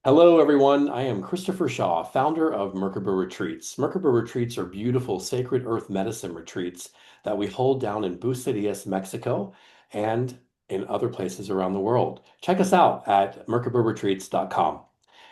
Hello, everyone. I am Christopher Shaw, founder of Merkaba Retreats. Merkaba Retreats are beautiful sacred earth medicine retreats that we hold down in Bucerias, Mexico, and in other places around the world. Check us out at merkabaretreats.com.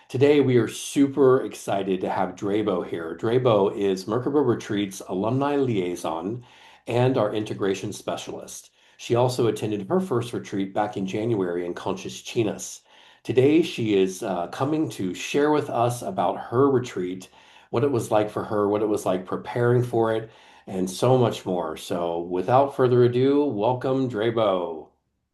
Today, we are super excited to have Drebo here. Drebo is Merkaba Retreats alumni liaison and our integration specialist. She also attended her first retreat back in January in Conchas Chinas. Today, she is coming to share with us about her retreat, what it was like for her, what it was like preparing for it, and so much more. So, without further ado, welcome, Drebo.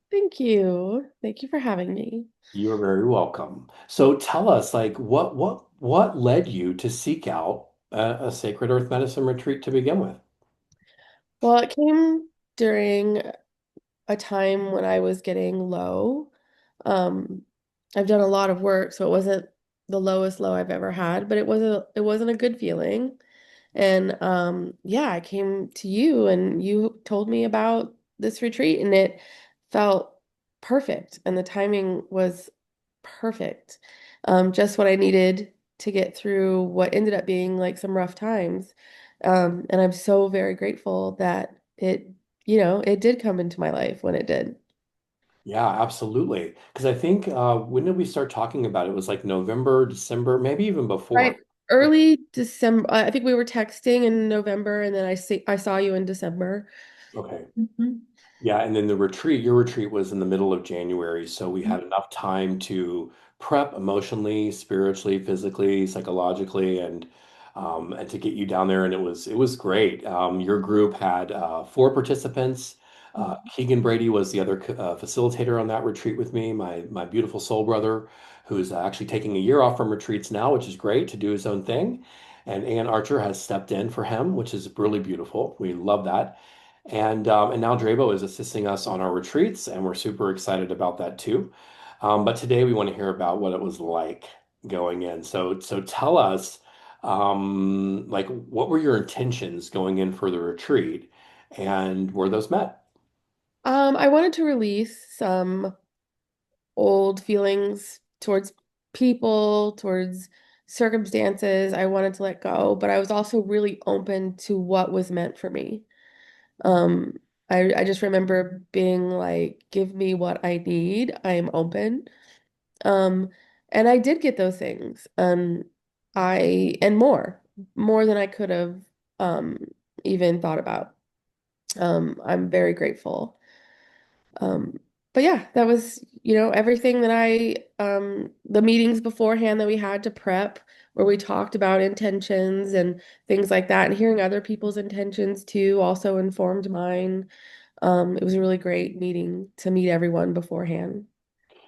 Thank you. Thank you for having me. You are very welcome. So, tell us, like, what led you to seek out a sacred earth medicine retreat to begin with? Well, it came during a time when I was getting low. Um, I've done a lot of work, so it wasn't the lowest low I've ever had, but it wasn't a good feeling. And yeah, I came to you and you told me about this retreat and it felt perfect and the timing was perfect. Just what I needed to get through what ended up being like some rough times. And I'm so very grateful that it did come into my life when it did. Yeah, absolutely. Because I think when did we start talking about it? It was like November, December, maybe even before. Right. Early December. I think we were texting in November and then I saw you in December. Okay. Mhm. Yeah, and then the retreat, your retreat was in the middle of January, so we had enough time to prep emotionally, spiritually, physically, psychologically, and to get you down there, and it was great. Your group had four participants. Keegan Brady was the other facilitator on that retreat with me, my beautiful soul brother, who's actually taking a year off from retreats now, which is great to do his own thing. And Ann Archer has stepped in for him, which is really beautiful. We love that. And now Drebo is assisting us on our retreats, and we're super excited about that too. But today we want to hear about what it was like going in. So tell us, like, what were your intentions going in for the retreat, and were those met? I wanted to release some old feelings towards people, towards circumstances. I wanted to let go, but I was also really open to what was meant for me. Um, I just remember being like, give me what I need. I am open. Um, and I did get those things. And more than I could have um even thought about. I'm very grateful. Um, but yeah, that was, everything that the meetings beforehand that we had to prep, where we talked about intentions and things like that, and hearing other people's intentions too also informed mine. It was a really great meeting to meet everyone beforehand.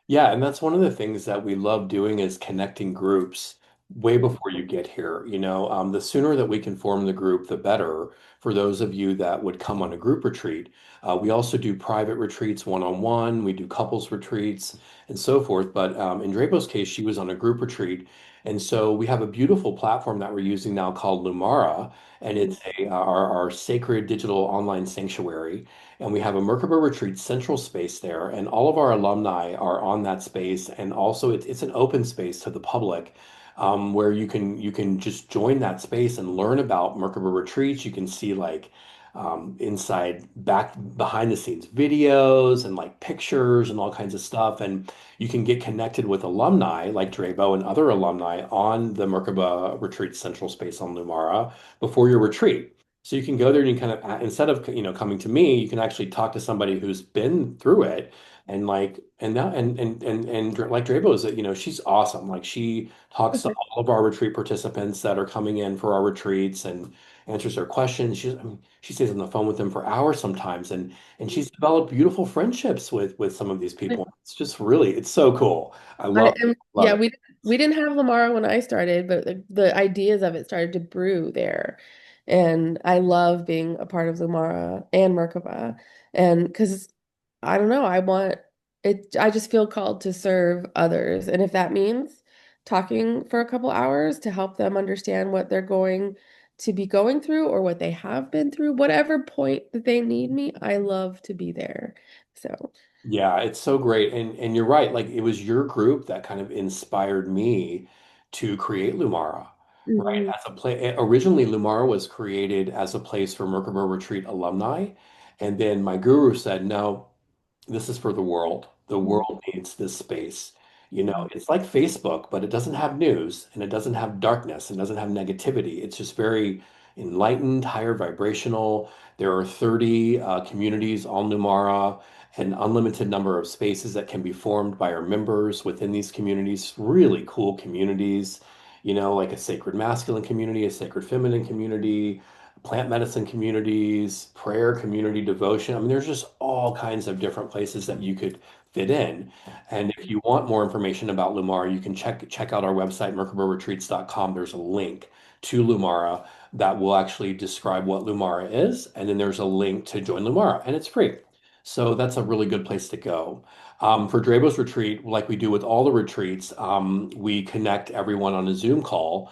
Yeah, and that's one of the things that we love doing is connecting groups way before you get here. The sooner that we can form the group, the better for those of you that would come on a group retreat. We also do private retreats one-on-one. We do couples retreats and so forth. But in Drapo's case, she was on a group retreat. And so we have a beautiful platform that we're using now called Lumara, and it's our sacred digital online sanctuary. And we have a Merkaba Retreat central space there, and all of our alumni are on that space. And also, it's an open space to the public, where you can just join that space and learn about Merkaba Retreats. You can see like inside back behind the scenes videos and like pictures and all kinds of stuff. And you can get connected with alumni like Drebo and other alumni on the Merkaba Retreat central space on Lumara before your retreat. So you can go there and you kind of, instead of, coming to me, you can actually talk to somebody who's been through it. And like, and now, like Drabo is, she's awesome. Like she talks to all of our retreat participants that are coming in for our retreats and answers their questions. She stays on the phone with them for hours sometimes. And she's developed beautiful friendships with some of these people. It's just really, it's so cool. I I love, am, love yeah, it. we didn't have Lamar when I started, but the ideas of it started to brew there. And I love being a part of Lumara and Merkaba. And because I don't know, I want it, I just feel called to serve others. And if that means talking for a couple hours to help them understand what they're going to be going through or what they have been through, whatever point that they need me, I love to be there. So. Yeah, it's so great. And you're right. Like it was your group that kind of inspired me to create Lumara, right? Mhm. As a play, originally Lumara was created as a place for Merkaba Retreat alumni. And then my guru said, no, this is for the world. The world needs this space. You know, Mhm. it's like Facebook, but it doesn't have news and it doesn't have darkness and doesn't have negativity. It's just very enlightened, higher vibrational. There are 30 communities on Numara, an unlimited number of spaces that can be formed by our members within these communities. Really cool communities, you know, like a sacred masculine community, a sacred feminine community, plant medicine communities, prayer community, devotion. I mean, there's just all kinds of different places that you could fit in. And if you want more information about Lumara, you can check out our website, merkabaretreats.com. There's a link to Lumara that will actually describe what Lumara is. And then there's a link to join Lumara, and it's free. So that's a really good place to go. For Drebo's retreat, like we do with all the retreats, we connect everyone on a Zoom call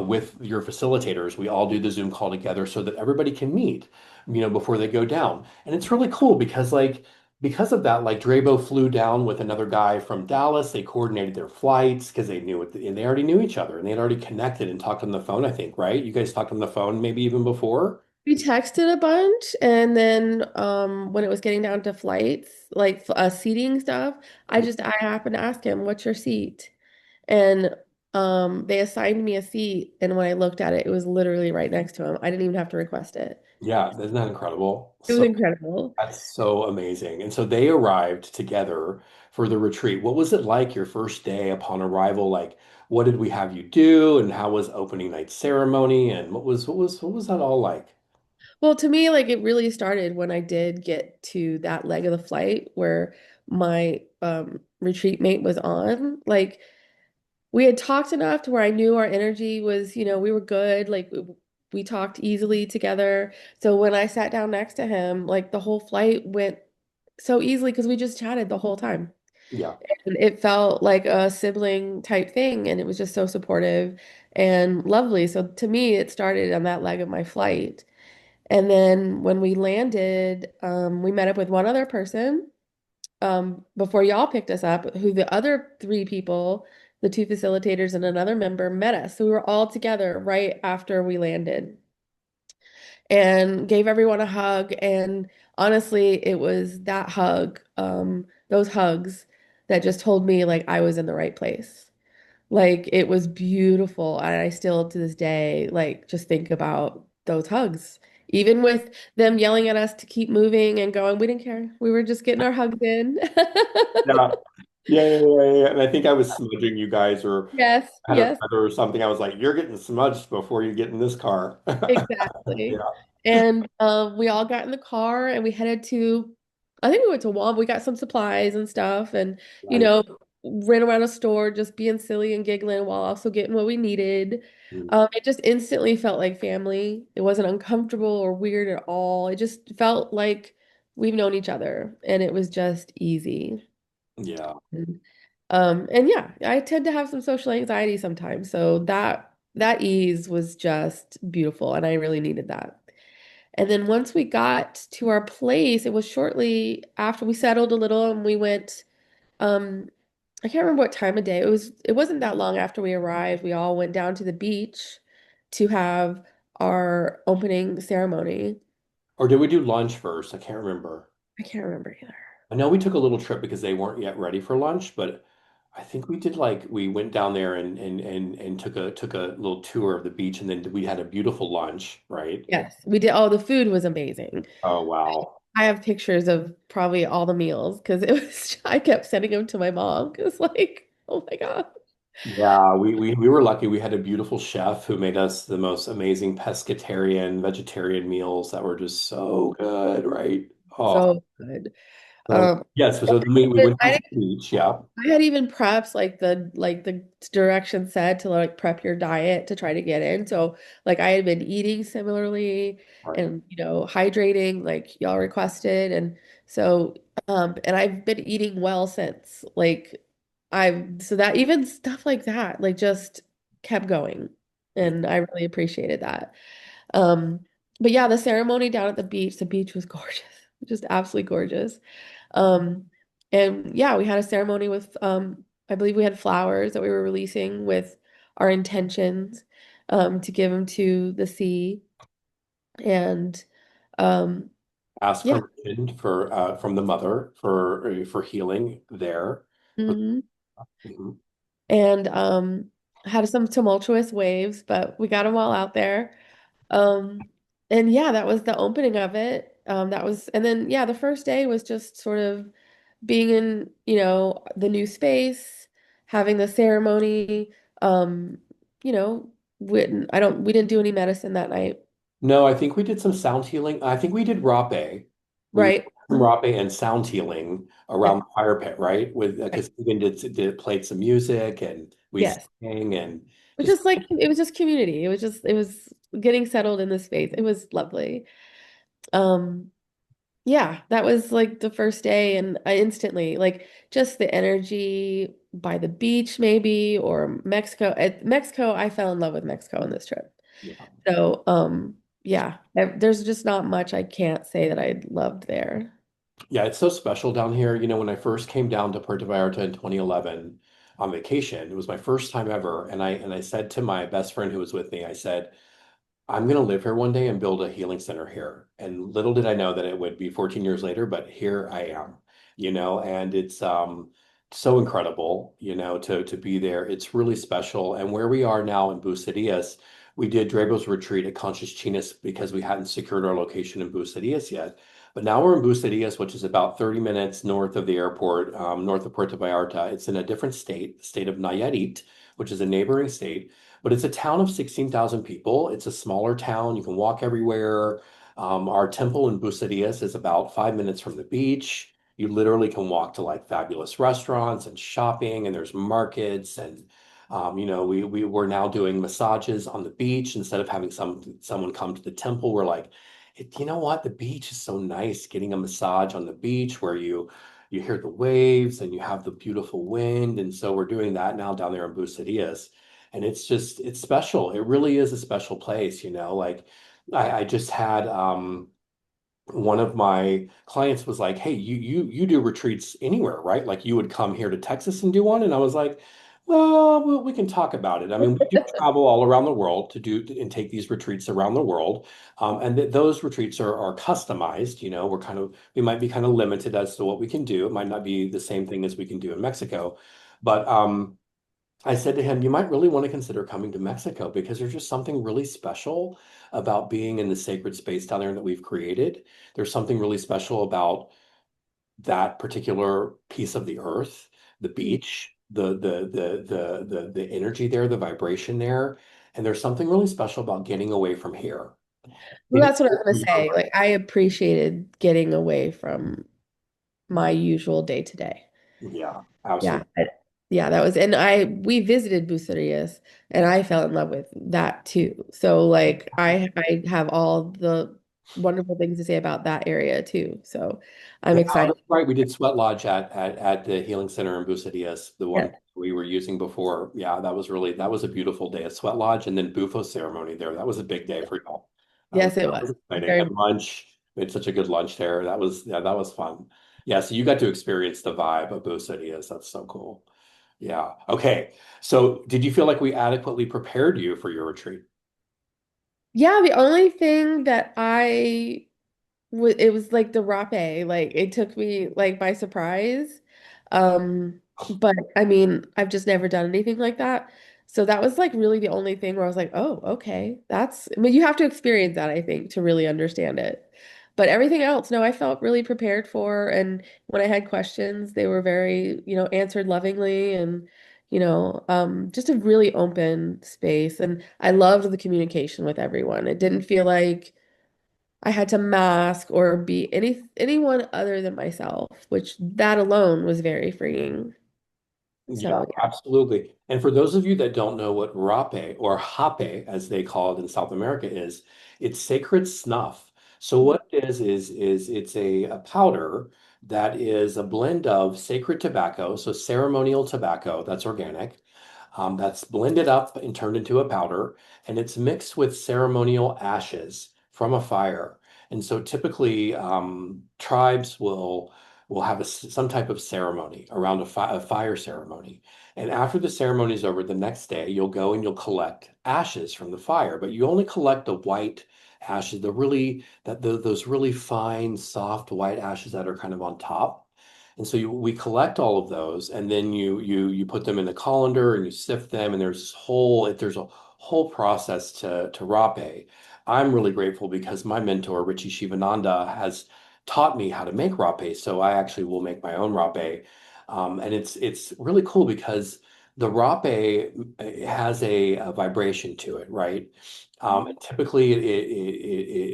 with your facilitators. We all do the Zoom call together so that everybody can meet, you know, before they go down. And it's really cool because because of that, like Drebo flew down with another guy from Dallas. They coordinated their flights because they knew it, and they already knew each other and they had already connected and talked on the phone, I think, right? You guys talked on the phone maybe even before? We texted a bunch, and then when it was getting down to flights, like seating stuff, I happened to ask him, "What's your seat?" And they assigned me a seat, and when I looked at it, it was literally right next to him. I didn't even have to request it. Yeah, isn't that incredible? It was So incredible. that's so amazing. And so they arrived together for the retreat. What was it like your first day upon arrival? Like, what did we have you do? And how was opening night ceremony? And what was that all like? Well, to me, like it really started when I did get to that leg of the flight where my retreat mate was on. Like we had talked enough to where I knew our energy was, we were good. Like we talked easily together. So when I sat down next to him, like the whole flight went so easily because we just chatted the whole time. Yeah. And it felt like a sibling type thing, and it was just so supportive and lovely. So to me, it started on that leg of my flight. And then when we landed, we met up with one other person before y'all picked us up, who the other three people, the two facilitators and another member, met us. So we were all together right after we landed and gave everyone a hug. And honestly, it was that hug, those hugs that just told me like I was in the right place. Like it was beautiful. And I still to this day, like just think about those hugs. Even with them yelling at us to keep moving and going, we didn't care. We were just getting our hugs in. Yeah. Yeah. And I think I was smudging you guys or Yes, had a yes. feather or something. I was like, you're getting smudged before you get in this car. Exactly. Yeah. And we all got in the car and we headed to, I think we went to Walmart. We got some supplies and stuff and, you Right. know, ran around a store just being silly and giggling while also getting what we needed. Mm. It just instantly felt like family. It wasn't uncomfortable or weird at all. It just felt like we've known each other and it was just easy. Yeah. And yeah, I tend to have some social anxiety sometimes. So that ease was just beautiful and I really needed that. And then once we got to our place, it was shortly after we settled a little and we went um I can't remember what time of day. It wasn't that long after we arrived. We all went down to the beach to have our opening ceremony. Or did we do lunch first? I can't remember. I can't remember either. I know we took a little trip because they weren't yet ready for lunch, but I think we did like we went down there and took a little tour of the beach and then we had a beautiful lunch, right? Yes, we did. Oh, the food was amazing. Oh wow. I have pictures of probably all the meals because it was, I kept sending them to my mom because, like, oh my God. Yeah, we were lucky. We had a beautiful chef who made us the most amazing pescatarian, vegetarian meals that were just so good, right? Oh, So good. so Um, yes, so then we went down I to the beach, yeah. I had even preps like the direction said to like prep your diet to try to get in. So like I had been eating similarly Right. and hydrating like y'all requested so and I've been eating well since. Like I've so that even stuff like that like just kept going Yeah. and I really appreciated that. Um but yeah, the ceremony down at the beach was gorgeous. Just absolutely gorgeous. And yeah, we had a ceremony with I believe we had flowers that we were releasing with our intentions to give them to the sea. And um Ask yeah. permission for from the mother for healing there. Mhm. Mhm. And had some tumultuous waves, but we got them all out there. Um and yeah, that was the opening of it. That was, and then yeah, the first day was just sort of being in, the new space, having the ceremony. Um, you know, we didn't do any medicine that night. No, I think we did some sound healing. I think we did rape. We did Right. some Mhm. rape and sound healing Yeah. around the fire pit, right? With Right. because Stephen did played some music and we Yes. sang and It was just just like it was just community. It was getting settled in the space. It was lovely. Um, yeah, that was like the first day, and I instantly like just the energy by the beach, maybe, or Mexico. At Mexico, I fell in love with Mexico on this trip. yeah. So, yeah, there's just not much I can't say that I loved there. Yeah, it's so special down here. You know, when I first came down to Puerto Vallarta in 2011 on vacation, it was my first time ever, and I said to my best friend who was with me, I said, I'm going to live here one day and build a healing center here. And little did I know that it would be 14 years later, but here I am, and it's so incredible, to be there. It's really special. And where we are now in Bucerias, we did Drebo's retreat at Conchas Chinas because we hadn't secured our location in Bucerias yet. But now we're in Bucerias, which is about 30 minutes north of the airport, north of Puerto Vallarta. It's in a different state, the state of Nayarit, which is a neighboring state. But it's a town of 16,000 people. It's a smaller town. You can walk everywhere. Our temple in Bucerias is about 5 minutes from the beach. You literally can walk to like fabulous restaurants and shopping, and there's markets. And we're now doing massages on the beach instead of having someone come to the temple. We're like, you know what? The beach is so nice. Getting a massage on the beach where you hear the waves and you have the beautiful wind. And so we're doing that now down there in Bucerias. And it's special. It really is a special place, like I just had one of my clients was like, "Hey, you do retreats anywhere, right? Like you would come here to Texas and do one." And I was like, "Well, we can talk about it. I mean, we do travel all around the world to do and take these retreats around the world, and those retreats are customized. We might be kind of limited as to what we can do. It might not be the same thing as we can do in Mexico, but I said to him, you might really want to consider coming to Mexico because there's just something really special about being in the sacred space down there that we've created. There's something really special about that particular piece of the earth, the beach, the energy there, the vibration there. And there's something really special about getting away from here, Well, getting that's what I away was from gonna say. your Like, I appreciated getting away from my usual day to day. yeah, Yeah. absolutely. Yeah, that was, and we visited Bucerias and I fell in love with that too. So like I have all the wonderful things to say about that area too. So I'm Yeah, excited. that's right. We did Sweat Lodge at the Healing Center in Bucerias, the Yeah. one we were using before. Yeah, that was a beautiful day at Sweat Lodge, and then Bufo ceremony there. That was a big day for y'all. Yes, it That was. was exciting. Very And much. lunch, we had such a good lunch there. That was fun. Yeah, so you got to experience the vibe of Bucerias. That's so cool. Yeah. Okay. So did you feel like we adequately prepared you for your retreat? Yeah, the only thing that it was like the rape, like it took me like by surprise. But I mean, I've just never done anything like that. So that was like really the only thing where I was like, oh, okay. I mean, you have to experience that, I think, to really understand it. But everything else, no, I felt really prepared for. And when I had questions, they were very, answered lovingly and, just a really open space. And I loved the communication with everyone. It didn't feel like I had to mask or be anyone other than myself, which that alone was very freeing. Yeah, So absolutely. And for those of you that don't know what rape or hape, as they call it in South America, is, it's sacred snuff. So yeah. what it is it's a powder that is a blend of sacred tobacco, so ceremonial tobacco that's organic, that's blended up and turned into a powder, and it's mixed with ceremonial ashes from a fire. And so typically, tribes will we'll have some type of ceremony around a fire ceremony. And after the ceremony is over, the next day, you'll go and you'll collect ashes from the fire, but you only collect the white ashes, those really fine, soft white ashes that are kind of on top. And so we collect all of those, and then you put them in the colander and you sift them, and there's a whole process to rape. I'm really grateful because my mentor, Richie Shivananda, has taught me how to make rape. So I actually will make my own rape. And it's really cool because the rape has a vibration to it, right? And typically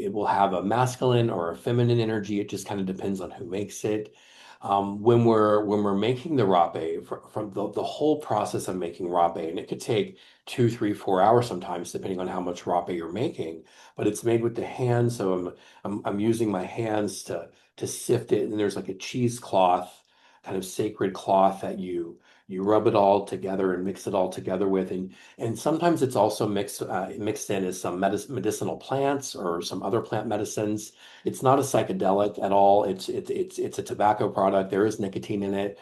it will have a masculine or a feminine energy. It just kind of depends on who makes it. When we're making the rape from the whole process of making rape, and it could take 2, 3, 4 hours sometimes, depending on how much rape you're making. But it's made with the hands, so I'm using my hands to sift it, and there's like a cheesecloth, kind of sacred cloth that you rub it all together and mix it all together with, and sometimes it's also mixed in as some medicinal plants or some other plant medicines. It's not a psychedelic at all. It's a tobacco product. There is nicotine in it.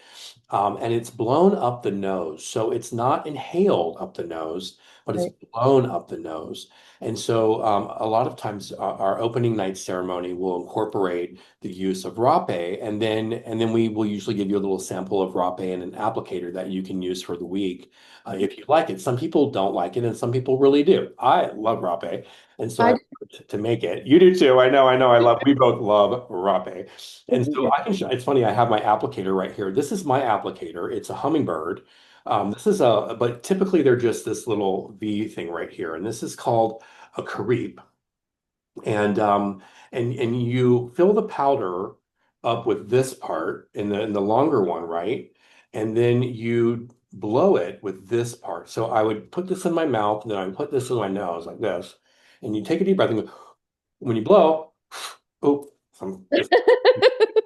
And it's blown up the nose. So it's not inhaled up the nose, but it's Right. blown up the nose. And so a lot of times our opening night ceremony will incorporate the use of rape, and then we will usually give you a little sample of rape and an applicator that you can use for the week if you like it. Some people don't like it, and some people really do. I love rape, and so I I to make it. You do too. I love, we both love rape. And so do. I can show, it's funny, I have my applicator right here. This is my applicator. It's a hummingbird. But typically they're just this little V thing right here. And this is called a creep. And you fill the powder up with this part in the longer one, right? And then you blow it with this part. So I would put this in my mouth, and then I would put this in my nose like this. And you take a deep breath and go, when you blow, oh, just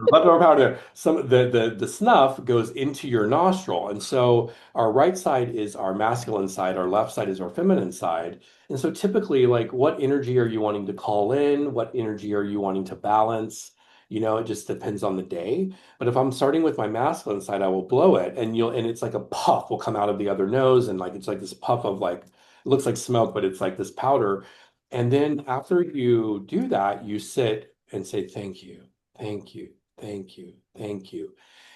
leftover powder there. The snuff goes into your nostril. And so our right side is our masculine side, our left side is our feminine side. And so typically, like, what energy are you wanting to call in? What energy are you wanting to balance? It just depends on the day. But if I'm starting with my masculine side, I will blow it, and it's like a puff will come out of the other nose, and like it's like this puff of, like, it looks like smoke, but it's like this powder. And then after you do that, you sit and say, thank you, thank you, thank you, thank you,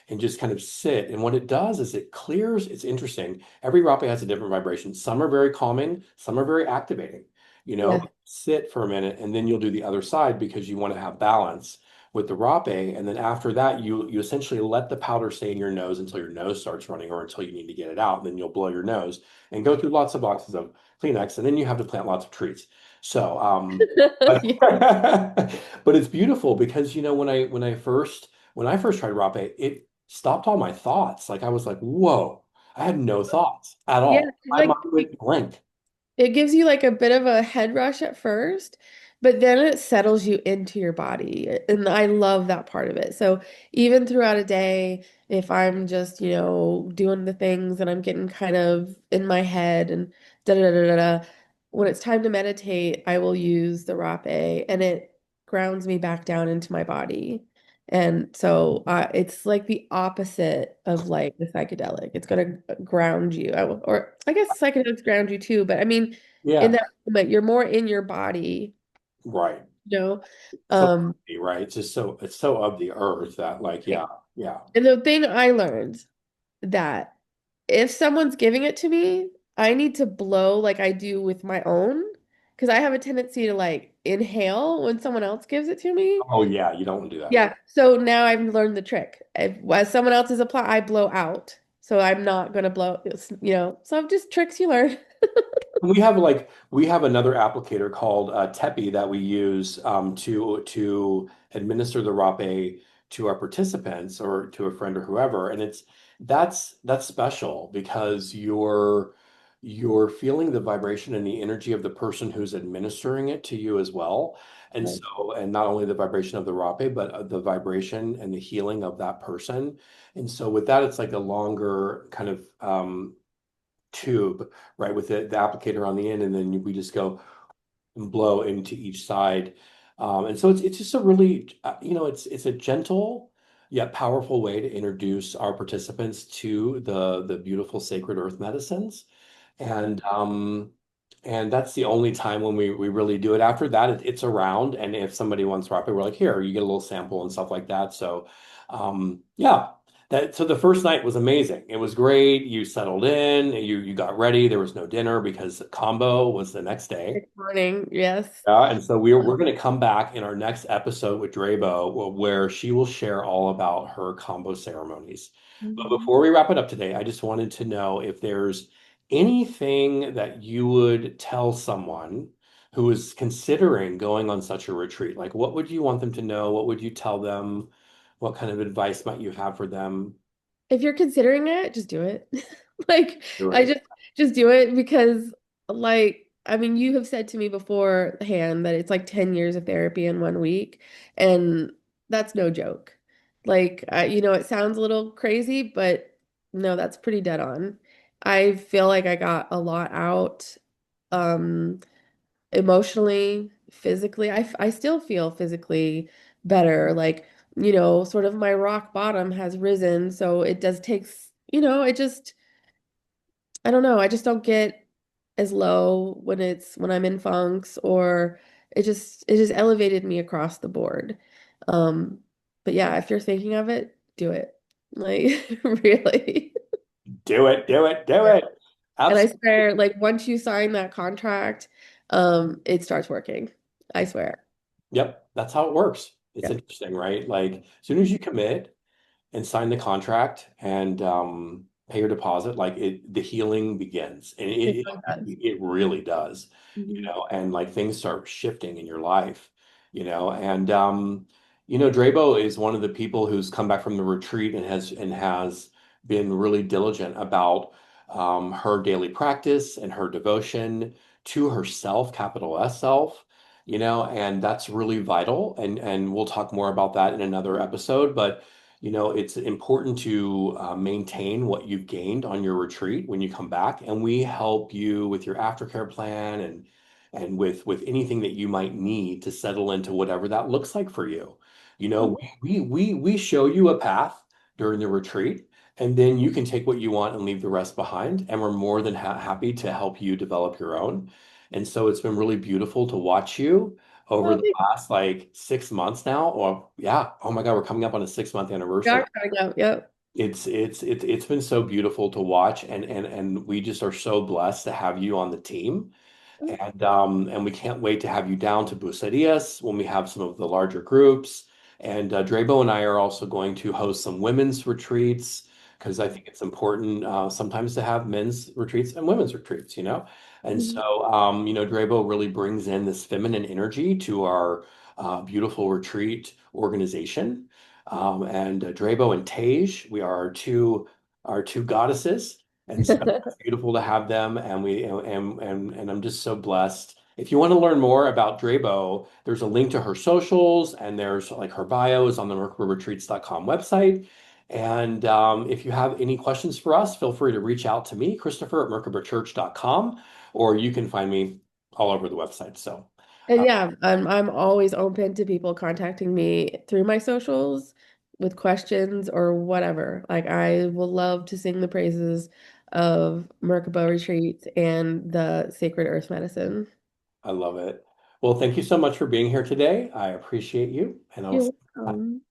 and just kind of sit. And what it does is it clears, it's interesting. Every rape has a different vibration. Some are very calming, some are very activating. Yeah. Sit for a minute, and then you'll do the other side because you want to have balance with the rape. And then after that, you essentially let the powder stay in your nose until your nose starts running or until you need to get it out. And then you'll blow your nose and go through lots of boxes of Kleenex, and then you have to plant lots of trees. So, but, Yeah. but it's beautiful because when I first tried rape, it stopped all my thoughts. Like, I was like, whoa, I had no thoughts at Yeah. all. My mind went blank. It gives you like a bit of a head rush at first, but then it settles you into your body. And I love that part of it. So even throughout a day, if I'm just, doing the things and I'm getting kind of in my head and da da da da da, when it's time to meditate, I will use the rapé and it grounds me back down into my body. And so it's like the opposite of like the psychedelic. It's going to ground you. Or I guess psychedelics ground you too, but I mean, in Yeah, that moment, you're more in your body, right. you know? So Um, right. It's so of the earth that, like, yeah, yeah. and the thing I learned that if someone's giving it to me, I need to blow like I do with my own, because I have a tendency to like inhale when someone else gives it to me. Oh yeah, you don't want to do that. Yeah. So now I've learned the trick. As someone else is applying, I blow out. So I'm not gonna blow, So just tricks you learn. We have another applicator called Tepi that we use to administer the rape to our participants or to a friend or whoever, and that's special because you're feeling the vibration and the energy of the person who's administering it to you as well, Right. and not only the vibration of the rape, but the vibration and the healing of that person. And so with that, it's like a longer kind of tube, right, with the applicator on the end, and then we just go and blow into each side. And so it's just a really, it's a gentle. yet powerful way to introduce our participants to the beautiful sacred earth medicines. And that's the only time when we really do it. After that, it's around, and if somebody wants rapid, we're like, here, you get a little sample and stuff like that. So yeah. So the first night was amazing. It was great. You settled in, you got ready. There was no dinner because the combo was the next day. Good morning. Yes. Yeah, and so we're going to come back in our next episode with Drebo, where she will share all about her combo ceremonies. But Mhm. before we wrap it up today, I just wanted to know if there's anything that you would tell someone who is considering going on such a retreat. Like, what would you want them to know? What would you tell them? What kind of advice might you have for them? If you're considering it, just do it. Like Do I it. just do it because like I mean you have said to me beforehand that it's like 10 years of therapy in 1 week and that's no joke. Like it sounds a little crazy, but no, that's pretty dead on. I feel like I got a lot out um emotionally, physically. I still feel physically better. Like, sort of my rock bottom has risen. So it does takes, I don't know, I just don't get as low when I'm in funks or it just elevated me across the board. Um, but yeah, if you're thinking of it, do it. Like really. Do it, do it, do it. And I Absolutely. swear, like once you sign that contract, it starts working. I swear. Yep, that's how it works. It's Yeah, interesting, right? Like, as soon as you commit and sign the contract and pay your deposit, like the healing begins, and it really does. it really does, Mhm. and like things start shifting in your life, and Drabo is one of the people who's come back from the retreat and has been really diligent about her daily practice and her devotion to herself, capital S self. And that's really vital. And we'll talk more about that in another episode. But it's important to maintain what you've gained on your retreat when you come back, and we help you with your aftercare plan and with anything that you might need to settle into whatever that looks like for you. We show you a path during the retreat, and then you can take what you want and leave the rest behind. And we're more than happy to help you develop your own. And so it's been really beautiful to watch you over Well, the last like 6 months now, or yeah, oh my God, we're coming up on a 6 month we anniversary. are coming up. Yep. It's been so beautiful to watch, and we just are so blessed to have you on the team. And we can't wait to have you down to Bucerias when we have some of the larger groups. And Drebo and I are also going to host some women's retreats because I think it's important sometimes to have men's retreats and women's retreats. And Mhm. so, Drebo really brings in this feminine energy to our beautiful retreat organization. And Drebo and Tej, we are our two goddesses. And so it's beautiful to have them, and I'm just so blessed. If you want to learn more about Drebo, there's a link to her socials, and there's like her bio is on the merkabaretreats.com website. And if you have any questions for us, feel free to reach out to me, Christopher at merkaberchurch.com, or you can find me all over the website. So And uh, yeah, I'm always open to people contacting me through my socials with questions or whatever. Like I will love to sing the praises of Merkaba Retreat and the Sacred Earth Medicine. I love it. Well, thank you so much for being here today. I appreciate you, and I will You're see you. welcome.